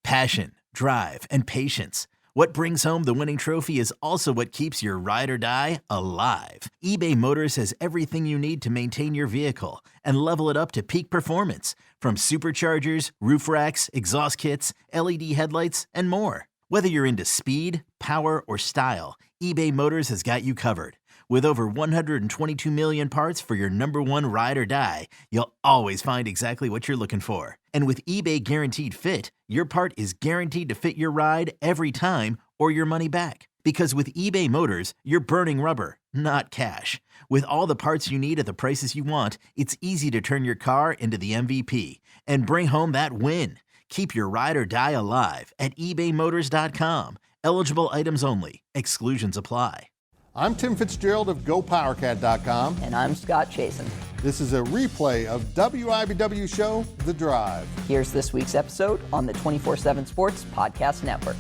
Passion, drive, and patience. What brings home the winning trophy is also what keeps your ride or die alive. eBay Motors has everything you need to maintain your vehicle and level it up to peak performance, from superchargers, roof racks, exhaust kits, LED headlights, and more. Whether you're into speed, power, or style, eBay Motors has got you covered. With over 122 million parts for your number one ride or die, you'll always find exactly what you're looking for. And with eBay Guaranteed Fit, your part is guaranteed to fit your ride every time or your money back. Because with eBay Motors, you're burning rubber, not cash. With all the parts you need at the prices you want, it's easy to turn your car into the MVP and bring home that win. Keep your ride or die alive at ebaymotors.com. Eligible items only. Exclusions apply. I'm Tim Fitzgerald of GoPowerCat.com. And I'm Scott Chasen. This is a replay of WIBW show, The Drive. Here's this week's episode on the 24/7 Sports Podcast Network.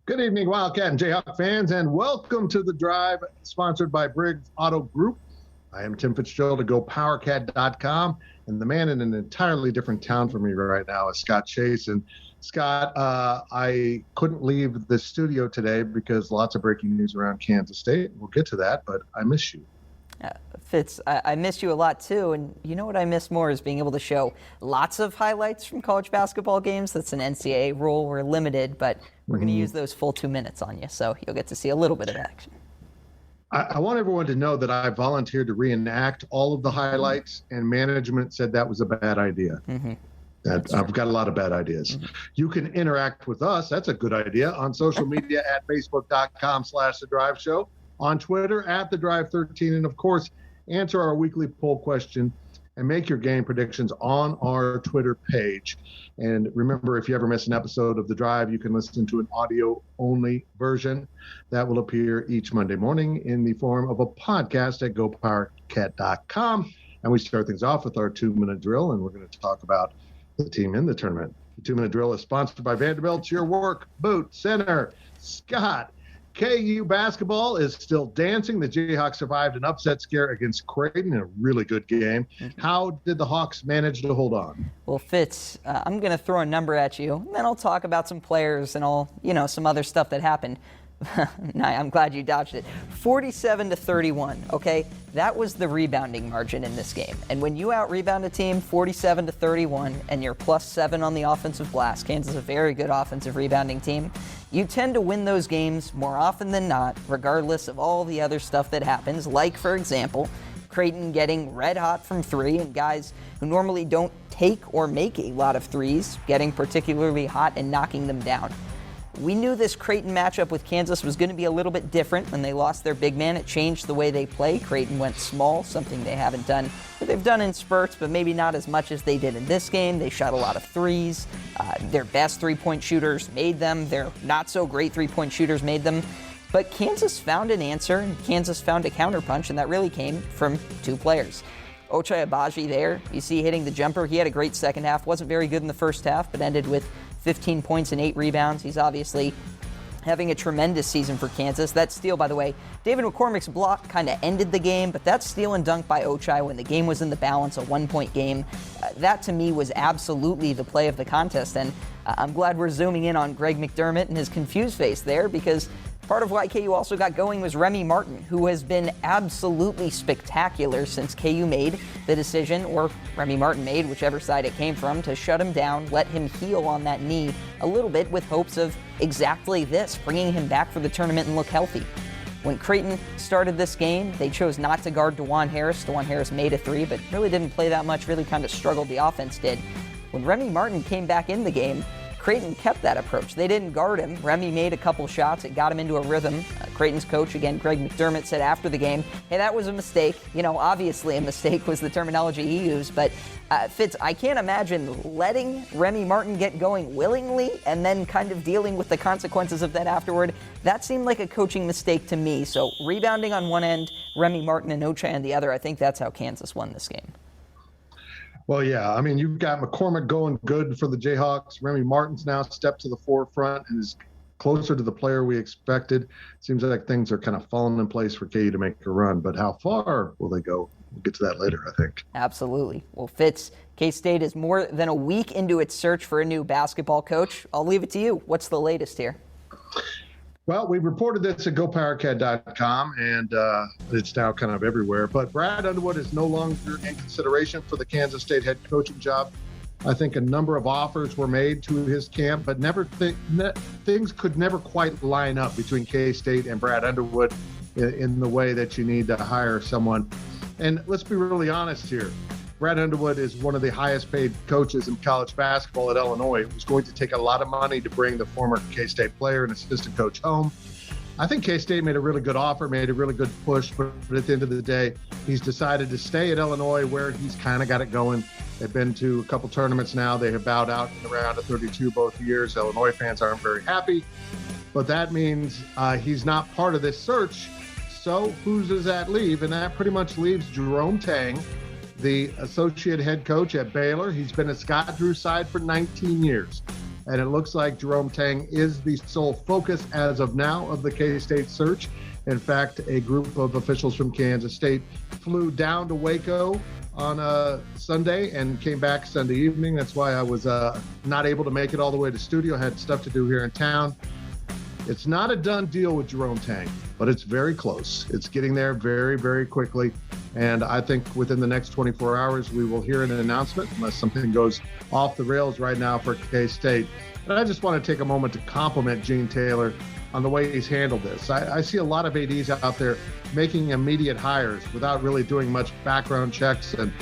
Good evening, Wildcat and Jayhawk fans, and welcome to The Drive, sponsored by Briggs Auto Group. I am Tim Fitzgerald of GoPowerCat.com, and the man in an entirely different town from me right now is Scott Chasen. Scott, I couldn't leave the studio today because lots of breaking news around Kansas State. We'll get to that, but I miss you. Fitz, I miss you a lot too, and you know what I miss more is being able to show lots of highlights from college basketball games. That's an NCAA rule. We're limited, but we're going to use those full 2 minutes on you, so you'll get to see a little bit of action. I want everyone to know that I volunteered to reenact all of the highlights, and management said that was a bad idea. I've got a lot of bad ideas. You can interact with us. That's a good idea. On social media at facebook.com/The Drive Show, on Twitter at The Drive 13, and of course, answer our weekly poll question and make your game predictions on our Twitter page. And remember, if you ever miss an episode of The Drive, you can listen to an audio-only version that will appear each Monday morning in the form of a podcast at GoPowerCat.com. And we start things off with our 2-minute drill, and we're going to talk about the team in the tournament. The 2-minute drill is sponsored by Vanderbilt's Your Work Boot Center. Scott, KU basketball is still dancing. The Jayhawks survived an upset scare against Creighton in a really good game. How did the Hawks manage to hold on? Well, Fitz, I'm going to throw a number at you, and then I'll talk about some players and some other stuff that happened. I'm glad you dodged it. 47-31, okay? That was the rebounding margin in this game. And when you out-rebound a team 47-31 and you're +7 on the offensive glass, Kansas is a very good offensive rebounding team, you tend to win those games more often than not, regardless of all the other stuff that happens, like, for example, Creighton getting red hot from three and guys who normally don't take or make a lot of threes getting particularly hot and knocking them down. We knew this Creighton matchup with Kansas was going to be a little bit different when they lost their big man. It changed the way they play. Creighton went small, something they haven't done. They've done in spurts, but maybe not as much as they did in this game. They shot a lot of threes. Their best three-point shooters made them. Their not-so-great three-point shooters made them. But Kansas found an answer, and Kansas found a counterpunch, and that really came from two players. Ochai Agbaji there, you see hitting the jumper. He had a great second half. Wasn't very good in the first half, but ended with 15 points and 8 rebounds. He's obviously having a tremendous season for Kansas. That steal, by the way, David McCormick's block kind of ended the game, but that steal and dunk by Ochai when the game was in the balance, a 1-point game, that to me was absolutely the play of the contest. And I'm glad we're zooming in on Greg McDermott and his confused face there, because part of why KU also got going was Remy Martin, who has been absolutely spectacular since KU made the decision, or Remy Martin made, whichever side it came from, to shut him down, let him heal on that knee a little bit with hopes of exactly this, bringing him back for the tournament and look healthy. When Creighton started this game, they chose not to guard DeJuan Harris. DeJuan Harris made a three, but really didn't play that much, really kind of struggled, the offense did. When Remy Martin came back in the game, Creighton kept that approach. They didn't guard him. Remy made a couple shots. It got him into a rhythm. Creighton's coach, again, Greg McDermott, said after the game, hey, that was a mistake. Obviously a mistake was the terminology he used. But Fitz, I can't imagine letting Remy Martin get going willingly and then kind of dealing with the consequences of that afterward. That seemed like a coaching mistake to me. So rebounding on one end, Remy Martin and Ochai on the other, I think that's how Kansas won this game. Well, yeah, I mean, you've got McCormick going good for the Jayhawks. Remy Martin's now stepped to the forefront and is closer to the player we expected. Seems like things are kind of falling in place for KU to make a run, but how far will they go? We'll get to that later, I think. Absolutely. Well, Fitz, K-State is more than a week into its search for a new basketball coach. I'll leave it to you. What's the latest here? Well, we reported this at GoPowerCat.com, and it's now kind of everywhere. But Brad Underwood is no longer in consideration for the Kansas State head coaching job. I think a number of offers were made to his camp, but things could never quite line up between K-State and Brad Underwood in the way that you need to hire someone. And let's be really honest here. Brad Underwood is one of the highest paid coaches in college basketball at Illinois. It was going to take a lot of money to bring the former K-State player and assistant coach home. I think K-State made a really good offer, made a really good push, but at the end of the day, he's decided to stay at Illinois where he's kind of got it going. They've been to a couple tournaments now. They have bowed out in the round of 32 both years. Illinois fans aren't very happy, but that means he's not part of this search. So who does that leave? And that pretty much leaves Jerome Tang, the associate head coach at Baylor. He's been at Scott Drew's side for 19 years. And it looks like Jerome Tang is the sole focus as of now of the K-State search. In fact, a group of officials from Kansas State flew down to Waco on a Sunday and came back Sunday evening. That's why I was not able to make it all the way to studio. I had stuff to do here in town. It's not a done deal with Jerome Tang, but it's very close. It's getting there very, very quickly. And I think within the next 24 hours, we will hear an announcement, unless something goes off the rails right now for K-State. And I just want to take a moment to compliment Gene Taylor on the way he's handled this. I see a lot of ADs out there making immediate hires without really doing much background checks and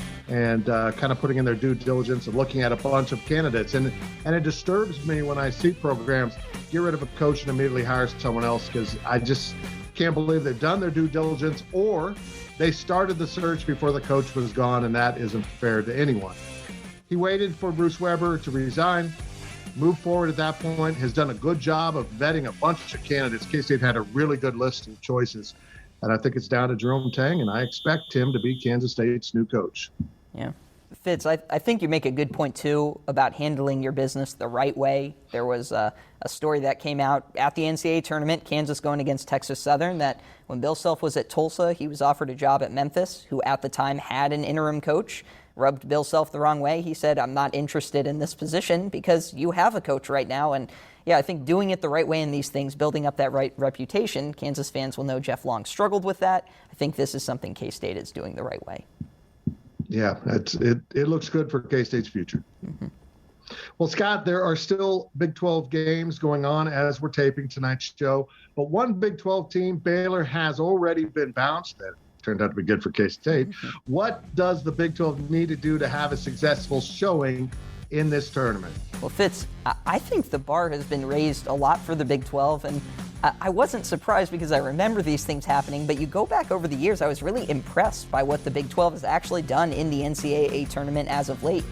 kind of putting in their due diligence and looking at a bunch of candidates. And it disturbs me when I see programs get rid of a coach and immediately hire someone else, because I just can't believe they've done their due diligence, or they started the search before the coach was gone, and that isn't fair to anyone. He waited for Bruce Weber to resign, moved forward at that point, has done a good job of vetting a bunch of candidates. K-State had a really good list of choices, and I think it's down to Jerome Tang, and I expect him to be Kansas State's new coach. Yeah. Fitz, I think you make a good point, too, about handling your business the right way. There was a story that came out at the NCAA tournament, Kansas going against Texas Southern, that when Bill Self was at Tulsa, he was offered a job at Memphis, who at the time had an interim coach. Rubbed Bill Self the wrong way. He said, I'm not interested in this position because you have a coach right now. And yeah, I think doing it the right way in these things, building up that right reputation, Kansas fans will know Jeff Long struggled with that. I think this is something K-State is doing the right way. Yeah, it looks good for K-State's future. Mm-hmm. Well, Scott, there are still Big 12 games going on as we're taping tonight's show. But one Big 12 team, Baylor, has already been bounced. That turned out to be good for K-State. Mm-hmm. What does the Big 12 need to do to have a successful showing in this tournament? Well, Fitz, I think the bar has been raised a lot for the Big 12, and I wasn't surprised because I remember these things happening, but you go back over the years, I was really impressed by what the Big 12 has actually done in the NCAA tournament as of late.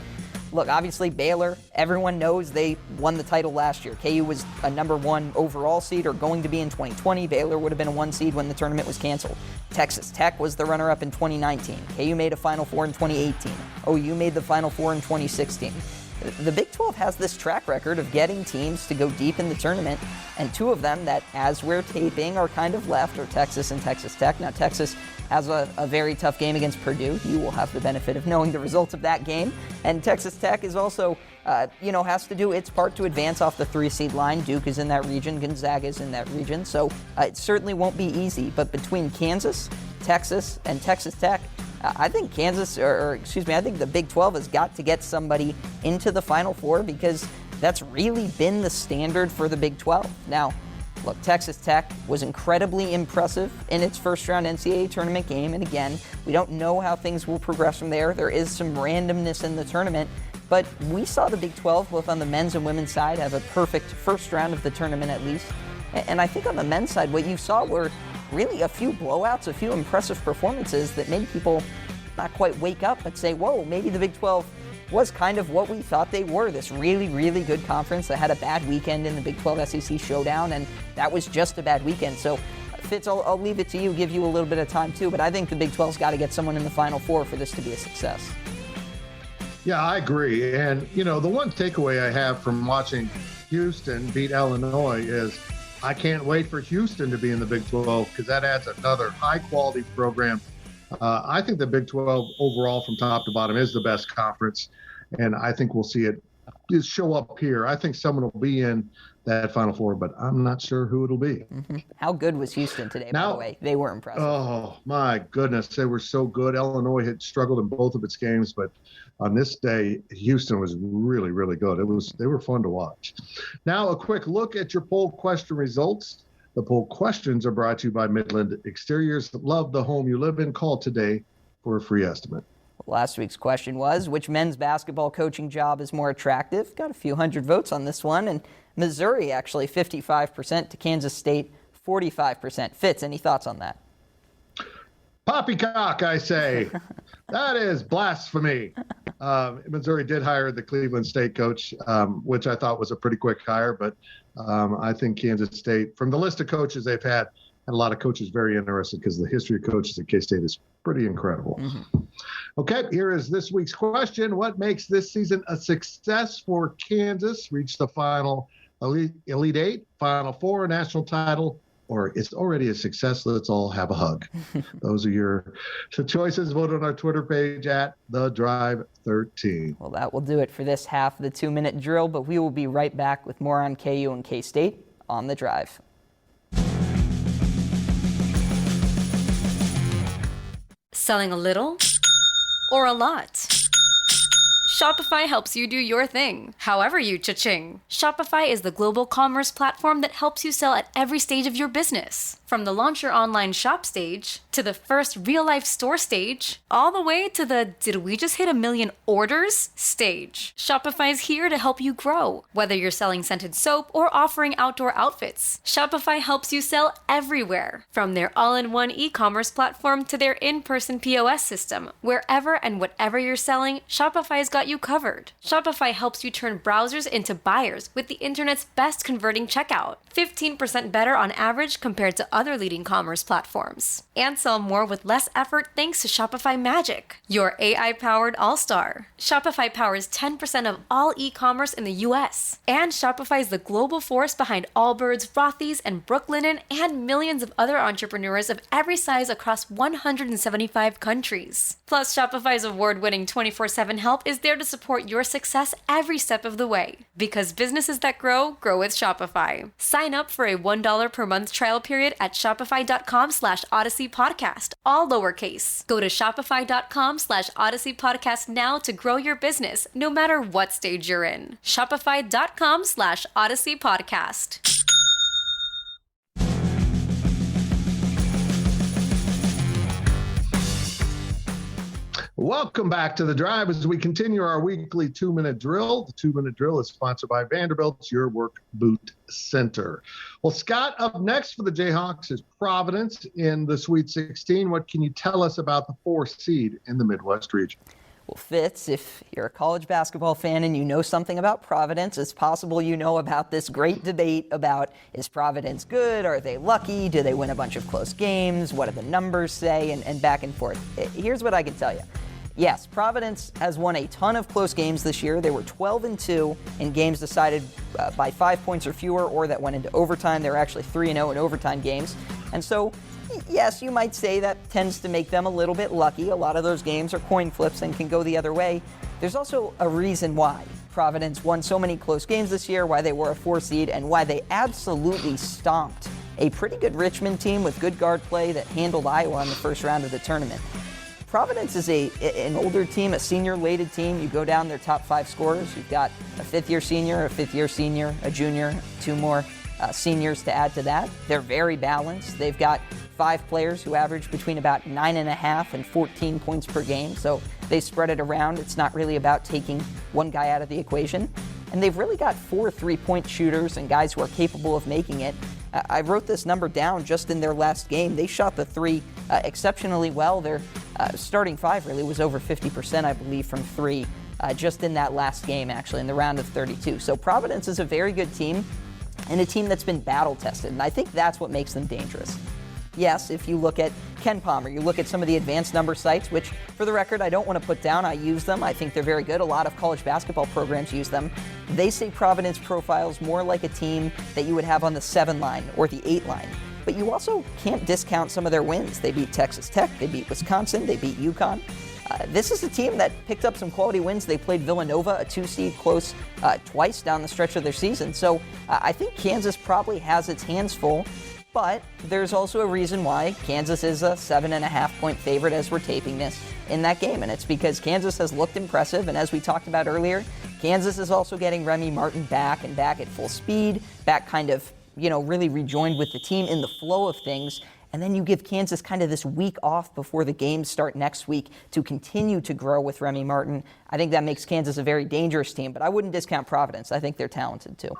Look, obviously Baylor, everyone knows they won the title last year. KU was a number 1 overall seed, or going to be in 2020. Baylor would have been a 1 seed when the tournament was canceled. Texas Tech was the runner-up in 2019. KU made a Final Four in 2018. OU made the Final Four in 2016. The Big 12 has this track record of getting teams to go deep in the tournament, and 2 of them that, as we're taping, are kind of left are Texas and Texas Tech. Now, Texas has a very tough game against Purdue. You will have the benefit of knowing the results of that game. And Texas Tech is also, has to do its part to advance off the 3-seed line. Duke is in that region. Gonzaga is in that region. So it certainly won't be easy. But between Kansas, Texas, and Texas Tech, I think I think the Big 12 has got to get somebody into the Final Four, because that's really been the standard for the Big 12. Now, look, Texas Tech was incredibly impressive in its first-round NCAA tournament game, and again, we don't know how things will progress from there. There is some randomness in the tournament, but we saw the Big 12, both on the men's and women's side, have a perfect first round of the tournament at least. And I think on the men's side, what you saw were really a few blowouts, a few impressive performances that made people not quite wake up but say, whoa, maybe the Big 12 was kind of what we thought they were, this really, really good conference that had a bad weekend in the Big 12 SEC showdown, and that was just a bad weekend. So, Fitz, I'll leave it to you, give you a little bit of time too, but I think the Big 12's got to get someone in the Final Four for this to be a success. Yeah, I agree. And, the one takeaway I have from watching Houston beat Illinois is I can't wait for Houston to be in the Big 12 because that adds another high-quality program. I think the Big 12 overall from top to bottom is the best conference, and I think we'll see it just show up here. I think someone will be in that Final Four, but I'm not sure who it'll be. Mm-hmm. How good was Houston today, by the way? They were impressive. Oh, my goodness. They were so good. Illinois had struggled in both of its games, but on this day, Houston was really, really good. They were fun to watch. Now, a quick look at your poll question results. The poll questions are brought to you by Midland Exteriors. Love the home you live in. Call today for a free estimate. Last week's question was, which men's basketball coaching job is more attractive? Got a few hundred votes on this one. And Missouri, actually, 55% to Kansas State, 45%. Fitz, any thoughts on that? Poppycock, I say. That is blasphemy. Missouri did hire the Cleveland State coach, which I thought was a pretty quick hire. But I think Kansas State, from the list of coaches they've had, and a lot of coaches very interested because the history of coaches at K-State is pretty incredible. Mm-hmm. Okay, here is this week's question. What makes this season a success for Kansas? Reach the final Elite Eight, Final Four, national title, or it's already a success. Let's all have a hug. Those are your choices. Vote on our Twitter page at The Drive 13. Well, that will do it for this half of the 2-minute drill, but we will be right back with more on KU and K-State on The Drive. Selling a little or a lot? Shopify helps you do your thing, however you cha-ching. Shopify is the global commerce platform that helps you sell at every stage of your business. From the launch your online shop stage, to the first real-life store stage, all the way to the did we just hit 1 million orders stage. Shopify's here to help you grow. Whether you're selling scented soap or offering outdoor outfits, Shopify helps you sell everywhere. From their all-in-one e-commerce platform to their in-person POS system, wherever and whatever you're selling, Shopify's got you covered. Shopify helps you turn browsers into buyers with the internet's best converting checkout, 15% better on average compared to other leading commerce platforms. And sell more with less effort thanks to Shopify Magic, your AI-powered all-star. Shopify powers 10% of all e-commerce in the US. And Shopify is the global force behind Allbirds, Rothy's, and Brooklinen, and millions of other entrepreneurs of every size across 175 countries. Plus, Shopify's award-winning 24/7 help is there to support your success every step of the way. Because businesses that grow, grow with Shopify. Sign up for a $1 per month trial period at shopify.com/Odyssey Podcast, all lowercase. Go to shopify.com/Odyssey Podcast now to grow your business, no matter what stage you're in. Shopify.com/Odyssey Podcast. Welcome back to The Drive as we continue our weekly 2-minute drill. The 2-minute drill is sponsored by Vanderbilt's Your Work Boot Center. Well, Scott, up next for the Jayhawks is Providence in the Sweet 16. What can you tell us about the 4 seed in the Midwest region? Well, Fitz, if you're a college basketball fan and you know something about Providence, it's possible you know about this great debate about, is Providence good? Are they lucky? Do they win a bunch of close games? What do the numbers say? And back and forth. Here's what I can tell you. Yes, Providence has won a ton of close games this year. They were 12-2 in games decided by 5 points or fewer or that went into overtime. They were actually 3-0 in overtime games. And so, yes, you might say that tends to make them a little bit lucky. A lot of those games are coin flips and can go the other way. There's also a reason why Providence won so many close games this year, why they were a 4 seed, and why they absolutely stomped a pretty good Richmond team with good guard play that handled Iowa in the first round of the tournament. Providence is an older team, a senior-laden team. You go down their top 5 scorers. You've got a 5th-year senior, a junior, 2 more seniors to add to that. They're very balanced. They've got 5 players who average between about 9.5 and 14 points per game. So they spread it around. It's not really about taking one guy out of the equation. And they've really got 4 3-point shooters and guys who are capable of making it. I wrote this number down just in their last game. They shot the 3 exceptionally well. Their starting 5 really was over 50%, I believe, from 3 just in that last game, actually, in the round of 32. So Providence is a very good team and a team that's been battle-tested, and I think that's what makes them dangerous. Yes, if you look at Ken Palmer, you look at some of the advanced number sites, which, for the record, I don't want to put down. I use them. I think they're very good. A lot of college basketball programs use them. They say Providence profiles more like a team that you would have on the 7 line or the 8 line. But you also can't discount some of their wins. They beat Texas Tech, they beat Wisconsin, they beat UConn. This is a team that picked up some quality wins. They played Villanova, a 2-seed, close twice down the stretch of their season. So I think Kansas probably has its hands full. But there's also a reason why Kansas is a 7.5-point favorite as we're taping this in that game. And it's because Kansas has looked impressive. And as we talked about earlier, Kansas is also getting Remy Martin back at full speed, back kind of, really rejoined with the team in the flow of things. And then you give Kansas kind of this week off before the games start next week to continue to grow with Remy Martin. I think that makes Kansas a very dangerous team, but I wouldn't discount Providence. I think they're talented too.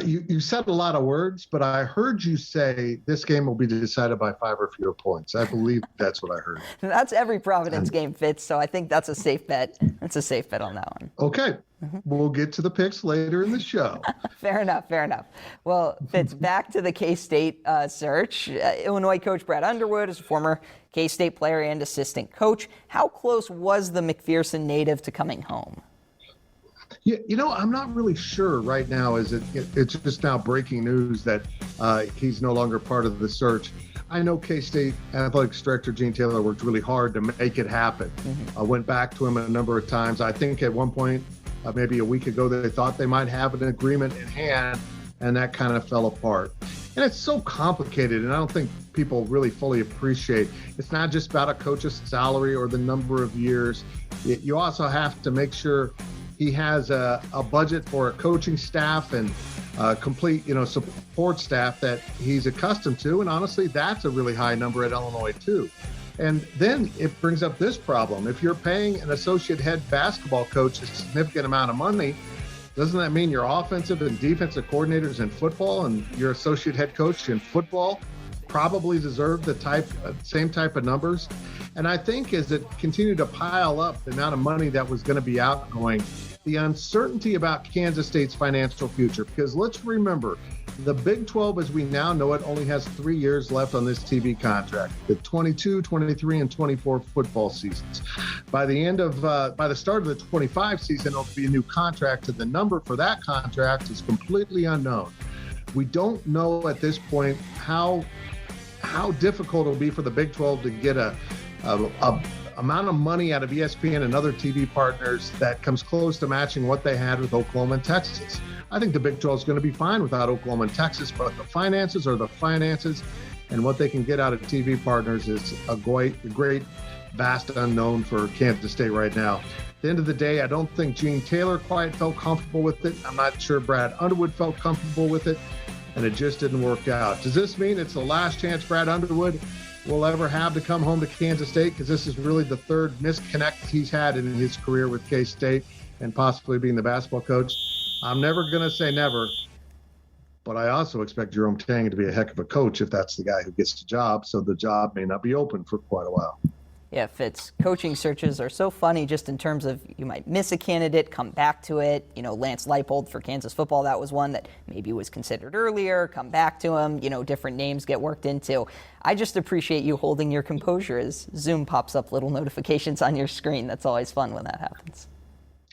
You said a lot of words, but I heard you say this game will be decided by 5 or fewer points. I believe that's what I heard. That's every Providence game, Fitz, so I think that's a safe bet. That's a safe bet on that one. Okay. We'll get to the picks later in the show. Fair enough. Well, Fitz, back to the K-State search. Illinois coach Brad Underwood is a former K-State player and assistant coach. How close was the McPherson native to coming home? Yeah, I'm not really sure right now. It's just now breaking news that he's no longer part of the search. I know K-State Athletics Director Gene Taylor worked really hard to make it happen. I went back to him a number of times. I think at one point, maybe a week ago, they thought they might have an agreement in hand, and that kind of fell apart. And it's so complicated, and I don't think people really fully appreciate. It's not just about a coach's salary or the number of years. You also have to make sure he has a budget for a coaching staff and complete, support staff that he's accustomed to. And honestly, that's a really high number at Illinois too. And then it brings up this problem. If you're paying an associate head basketball coach a significant amount of money, doesn't that mean your offensive and defensive coordinators in football and your associate head coach in football probably deserve the same type of numbers? And I think as it continued to pile up the amount of money that was going to be outgoing, the uncertainty about Kansas State's financial future, because let's remember, the Big 12 as we now know it only has 3 years left on this TV contract, the 22, 23, and 24 football seasons. By the start of the 25 season, it'll be a new contract, and the number for that contract is completely unknown. We don't know at this point how difficult it'll be for the Big 12 to get a amount of money out of ESPN and other TV partners that comes close to matching what they had with Oklahoma and Texas. I think the Big 12 is going to be fine without Oklahoma and Texas, but the finances are the finances, and what they can get out of TV partners is a great, vast unknown for Kansas State right now. At the end of the day, I don't think Gene Taylor quite felt comfortable with it. I'm not sure Brad Underwood felt comfortable with it, and it just didn't work out. Does this mean it's the last chance Brad Underwood will ever have to come home to Kansas State? Because this is really the third misconnect he's had in his career with K-State and possibly being the basketball coach. I'm never going to say never, but I also expect Jerome Tang to be a heck of a coach if that's the guy who gets the job, so the job may not be open for quite a while. Yeah, Fitz, coaching searches are so funny just in terms of you might miss a candidate, come back to it. Lance Leipold for Kansas football, that was one that maybe was considered earlier, come back to him, different names get worked into. I just appreciate you holding your composure as Zoom pops up little notifications on your screen. That's always fun when that happens.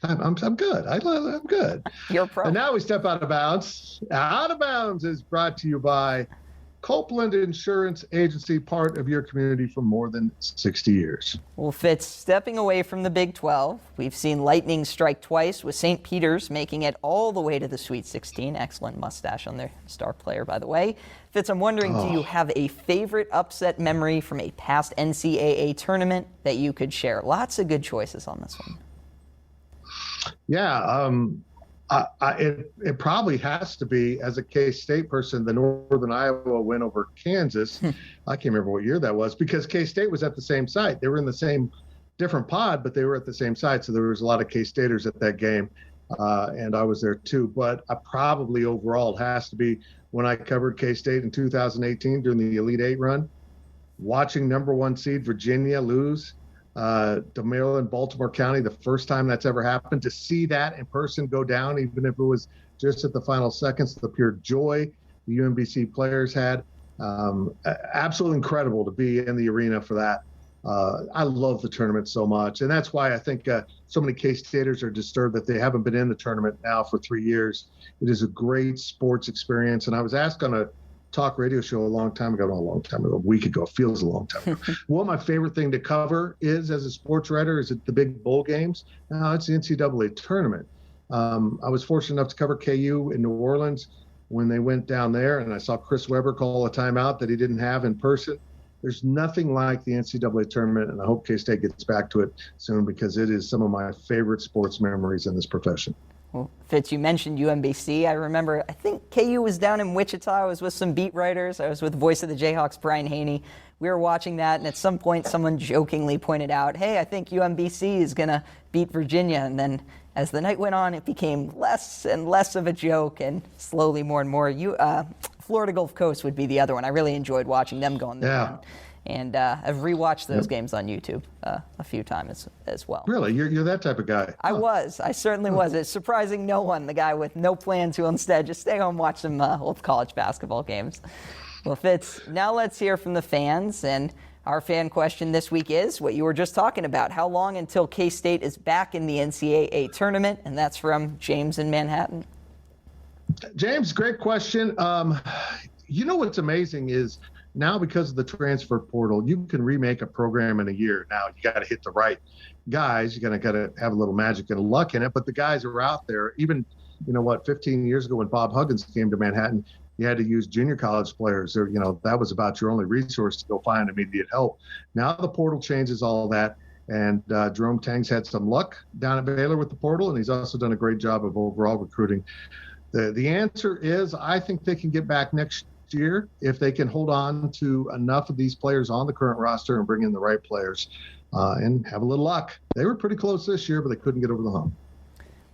I'm good. I'm good. You're a pro. And now we step out of bounds. Out of Bounds is brought to you by Copeland Insurance Agency, part of your community for more than 60 years. Well, Fitz, stepping away from the Big 12, we've seen Lightning strike twice, with St. Peter's making it all the way to the Sweet 16. Excellent mustache on their star player, by the way. Fitz, I'm wondering, do you have a favorite upset memory from a past NCAA tournament that you could share? Lots of good choices on this one. Yeah, it probably has to be, as a K-State person, the Northern Iowa win over Kansas. I can't remember what year that was, because K-State was at the same site. They were in the same different pod, but they were at the same site. So there was a lot of K-Staters at that game, and I was there too. But probably overall it has to be when I covered K-State in 2018 during the Elite Eight run, watching number 1 seed Virginia lose to Maryland, Baltimore County, the first time that's ever happened. To see that in person go down, even if it was just at the final seconds, the pure joy the UMBC players had. Absolutely incredible to be in the arena for that. I love the tournament so much, and that's why I think so many K-Staters are disturbed that they haven't been in the tournament now for 3 years. It is a great sports experience, and I was asked on a talk radio show a week ago, feels a long time ago, what my favorite thing to cover is as a sports writer. Is it the big bowl games? No, it's the NCAA tournament. I was fortunate enough to cover KU in New Orleans when they went down there, and I saw Chris Webber call a timeout that he didn't have in person. There's nothing like the NCAA tournament, and I hope K-State gets back to it soon because it is some of my favorite sports memories in this profession. Well, Fitz, you mentioned UMBC. I remember, I think KU was down in Wichita. I was with some beat writers. I was with voice of the Jayhawks, Brian Haney. We were watching that, and at some point someone jokingly pointed out, hey, I think UMBC is going to beat Virginia. And then as the night went on, it became less and less of a joke, and slowly more and more. Florida Gulf Coast would be the other one. I really enjoyed watching them go on the run. And I've rewatched those games on YouTube a few times as well. Really? You're that type of guy? I certainly was. It's surprising no one, the guy with no plan to instead just stay home, watch some old college basketball games. Well, Fitz, now let's hear from the fans. And our fan question this week is what you were just talking about. How long until K-State is back in the NCAA tournament? And that's from James in Manhattan. James, great question. You know what's amazing is now because of the transfer portal, you can remake a program in a year. Now you got to hit the right guys. You're got to have a little magic and luck in it. But the guys are out there. Even 15 years ago when Bob Huggins came to Manhattan, you had to use junior college players. Or, that was about your only resource to go find immediate help. Now the portal changes all that. And Jerome Tang's had some luck down at Baylor with the portal, and he's also done a great job of overall recruiting. The answer is I think they can get back next year if they can hold on to enough of these players on the current roster and bring in the right players and have a little luck. They were pretty close this year, but they couldn't get over the hump.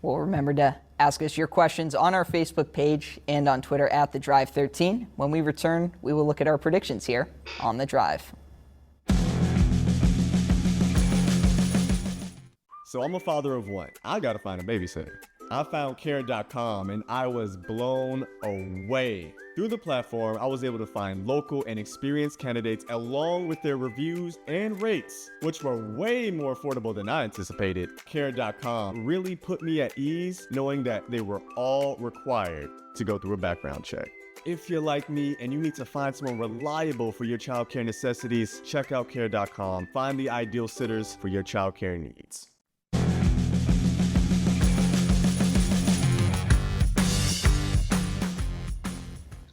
Well, remember to ask us your questions on our Facebook page and on Twitter at The Drive 13. When we return, we will look at our predictions here on The Drive. So I'm a father of one. I gotta find a babysitter. I found care.com and I was blown away. Through the platform, I was able to find local and experienced candidates along with their reviews and rates, which were way more affordable than I anticipated. Care.com really put me at ease knowing that they were all required to go through a background check. If you're like me and you need to find someone reliable for your childcare necessities, check out care.com. Find the ideal sitters for your childcare needs.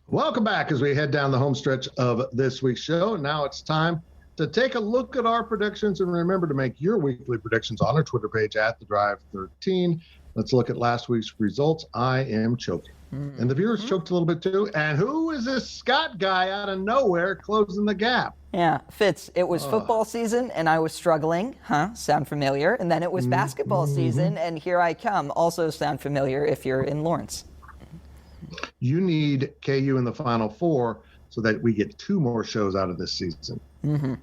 Welcome back as we head down the home stretch of this week's show. Now it's time to take a look at our predictions, and remember to make your weekly predictions on our Twitter page at The Drive 13. Let's look at last week's results. I am choking. And the viewers choked a little bit too. And who is this Scott guy out of nowhere closing the gap? Yeah, Fitz, it was football season and I was struggling. Sound familiar? And then it was basketball season and here I come. Also sound familiar if you're in Lawrence. You need KU in the Final Four so that we get 2 more shows out of this season.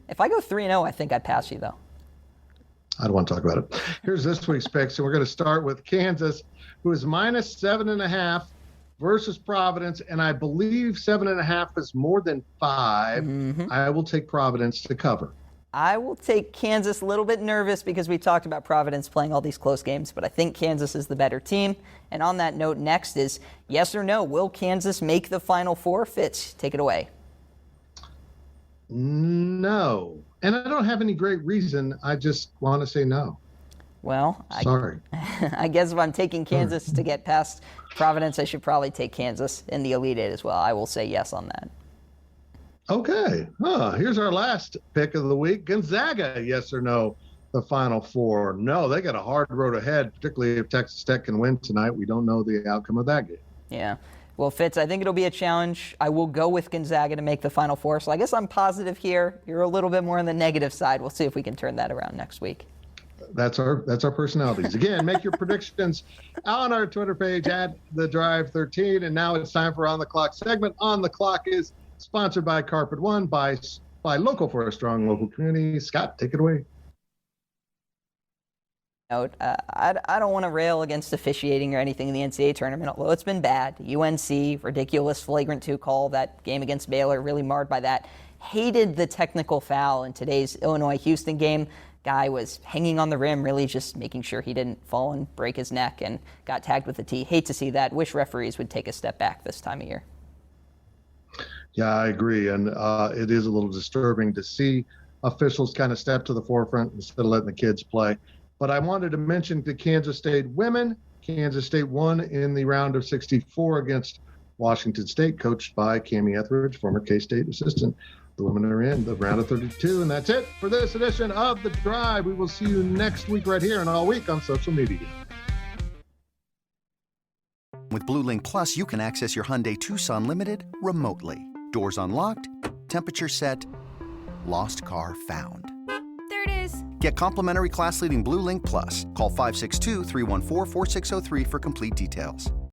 If I go 3-0, I think I pass you, though. I don't want to talk about it. Here's this week's picks, and we're going to start with Kansas, who is minus 7.5 versus Providence, and I believe 7.5 is more than 5. I will take Providence to cover. I will take Kansas. A little bit nervous because we talked about Providence playing all these close games, but I think Kansas is the better team. And on that note, next is yes or no. Will Kansas make the Final Four? Fitz, take it away. No. And I don't have any great reason. I just want to say no. Well, sorry. I guess if I'm taking Kansas to get past Providence, I should probably take Kansas in the Elite Eight as well. I will say yes on that. Okay. Here's our last pick of the week. Gonzaga, yes or no, the Final Four. No, they got a hard road ahead, particularly if Texas Tech can win tonight. We don't know the outcome of that game. Yeah. Well, Fitz, I think it'll be a challenge. I will go with Gonzaga to make the Final Four. So I guess I'm positive here. You're a little bit more on the negative side. We'll see if we can turn that around next week. That's our personalities. Again, make your predictions on our Twitter page at The Drive 13. And now it's time for On the Clock segment. On the Clock is sponsored by Carpet One, by Local for a strong local community. Scott, take it away. note, I don't want to rail against officiating or anything in the NCAA tournament, although it's been bad. UNC, ridiculous flagrant 2 call, that game against Baylor, really marred by that. Hated the technical foul in today's Illinois-Houston game. Guy was hanging on the rim, really just making sure he didn't fall and break his neck, and got tagged with a tee. Hate to see that. Wish referees would take a step back this time of year. Yeah, I agree. And it is a little disturbing to see officials kind of step to the forefront instead of letting the kids play. But I wanted to mention the Kansas State women. Kansas State won in the round of 64 against Washington State, coached by Cammie Etheridge, former K-State assistant. The women are in the round of 32, and that's it for this edition of The Drive. We will see you next week right here and all week on social media. With Blue Link Plus, you can access your Hyundai Tucson Limited remotely. Doors unlocked, temperature set, lost car found. There it is. Get complimentary class-leading Blue Link Plus. Call 562-314-4603 for complete details.